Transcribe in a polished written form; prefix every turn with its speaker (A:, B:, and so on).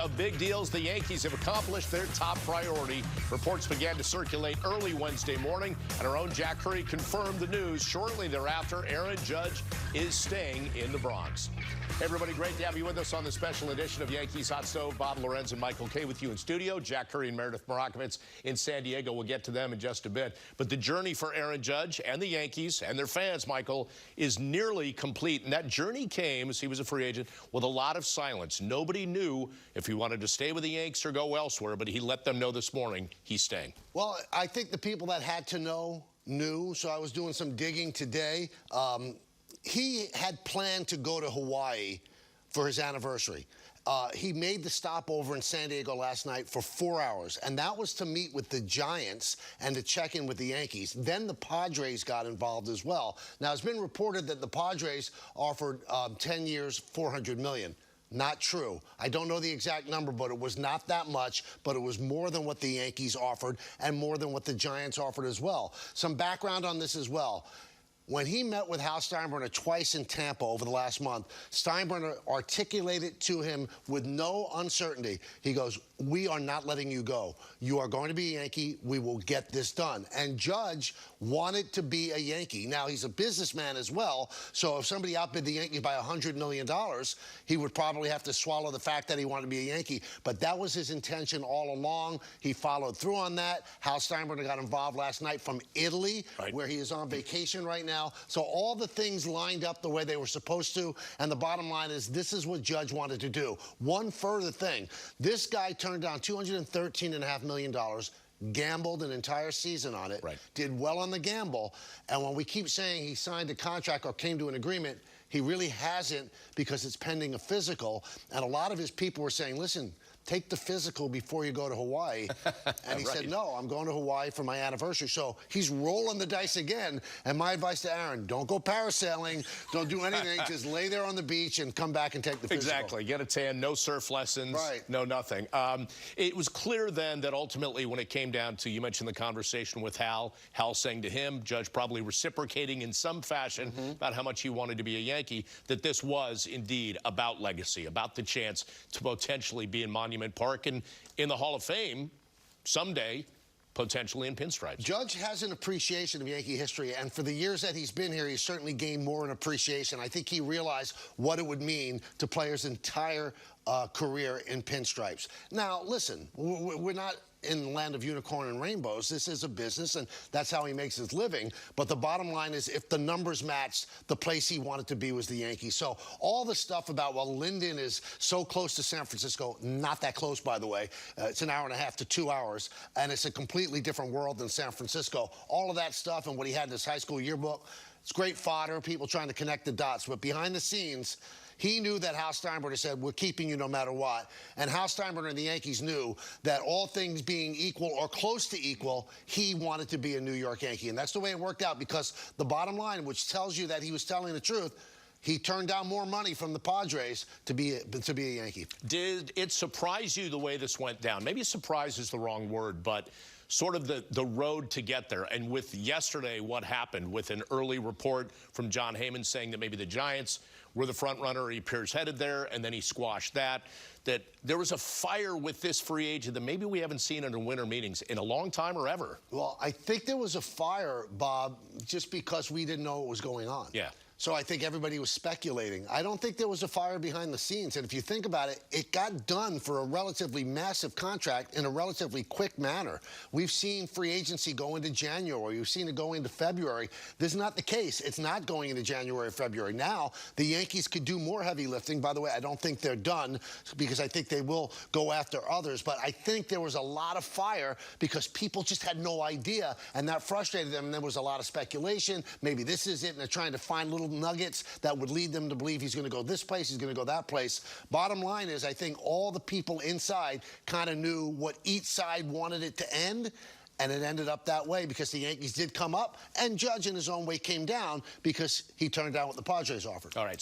A: of big deals the Yankees have accomplished their top priority. Reports began to circulate early Wednesday morning, and our own Jack Curry confirmed the news. Shortly thereafter, Aaron Judge is staying in the Bronx. Hey everybody, great to have you with us on the special edition of Yankees Hot Stove. Bob Lorenz and Michael Kay with you in studio. Jack Curry and Meredith Marakovitz in San Diego. We'll get to them in just a bit. But the journey for Aaron Judge and the Yankees and their fans, Michael, is nearly complete. And that journey came, as he was a free agent, with a lot of silence. Nobody knew if he wanted to stay with the Yanks or go elsewhere, but he let them know this morning he's staying.
B: Well, I think the people that had to know knew, so I was doing some digging today. He had planned to go to Hawaii for his anniversary. He made the stopover in San Diego last night for 4 hours, and that was to meet with the Giants and to check in with the Yankees. Then the Padres got involved as well. Now, it's been reported that the Padres offered 10 years, $400 million. Not true. I don't know the exact number, but it was not that much, but it was more than what the Yankees offered and more than what the Giants offered as well. Some background on this as well. When he met with Hal Steinbrenner twice in Tampa over the last month, Steinbrenner articulated to him with no uncertainty. He goes, "We are not letting you go. You are going to be a Yankee. We will get this done." And Judge wanted to be a Yankee. Now, he's a businessman as well, so if somebody outbid the Yankees by $100 million, he would probably have to swallow the fact that he wanted to be a Yankee. But that was his intention all along. He followed through on that. Hal Steinbrenner got involved last night from Italy, where he is on vacation right now. So all the things lined up the way they were supposed to, and the bottom line is this is what Judge wanted to do. One further thing, this guy turned down $213.5 million, gambled an entire season on it, did well on the gamble, and when we keep saying he signed a contract or came to an agreement, he really hasn't, because it's pending a physical, and a lot of his people were saying, listen, take the physical before you go to Hawaii. And he said, no, I'm going to Hawaii for my anniversary. So he's rolling the dice again. And my advice to Aaron, don't go parasailing, don't do anything, just lay there on the beach and come back and take the physical.
A: Exactly, get a tan, no surf lessons, no nothing. It was clear then that ultimately when it came down to, you mentioned the conversation with Hal saying to him, Judge probably reciprocating in some fashion about how much he wanted to be a Yankee, that this was indeed about legacy, about the chance to potentially be in Monument Park and in the Hall of Fame someday, potentially in pinstripes.
B: Judge has an appreciation of Yankee history, and for the years that he's been here, he's certainly gained more an appreciation. I think he realized what it would mean to play his entire career in pinstripes. Now, listen, we're not in the land of unicorn and rainbows. This is a business, and that's how he makes his living. But the bottom line is, if the numbers matched, the place he wanted to be was the Yankees. So all the stuff about, well, Linden is so close to San Francisco, not that close, by the way. It's an hour and a half to 2 hours, and it's a completely different world than San Francisco. All of that stuff and what he had in his high school yearbook, it's great fodder, people trying to connect the dots. But behind the scenes, he knew that Hal Steinbrenner said, we're keeping you no matter what. And Hal Steinbrenner and the Yankees knew that all things being equal or close to equal, he wanted to be a New York Yankee. And that's the way it worked out, because the bottom line, which tells you that he was telling the truth, he turned down more money from the Padres to be a Yankee.
A: Did it surprise you the way this went down? Maybe surprise is the wrong word, but sort of the road to get there. And with yesterday, what happened with an early report from John Heyman saying that maybe the Giants were the front runner, he appears headed there, and then he squashed that there was a fire with this free agent that maybe we haven't seen in the winter meetings in a long time or ever.
B: Well, I think there was a fire, Bob, just because we didn't know what was going on.
A: Yeah.
B: So I think everybody was speculating. I don't think there was a fire behind the scenes. And if you think about it, it got done for a relatively massive contract in a relatively quick manner. We've seen free agency go into January. We've seen it go into February. This is not the case. It's not going into January or February. Now, the Yankees could do more heavy lifting. By the way, I don't think they're done, because I think they will go after others. But I think there was a lot of fire because people just had no idea, and that frustrated them. And there was a lot of speculation. Maybe this is it, and they're trying to find little nuggets that would lead them to believe he's going to go this place, he's going to go that place. Bottom line is, I think all the people inside kind of knew what each side wanted it to end, and it ended up that way because the Yankees did come up, and Judge in his own way came down because he turned down what the Padres offered.
A: All right.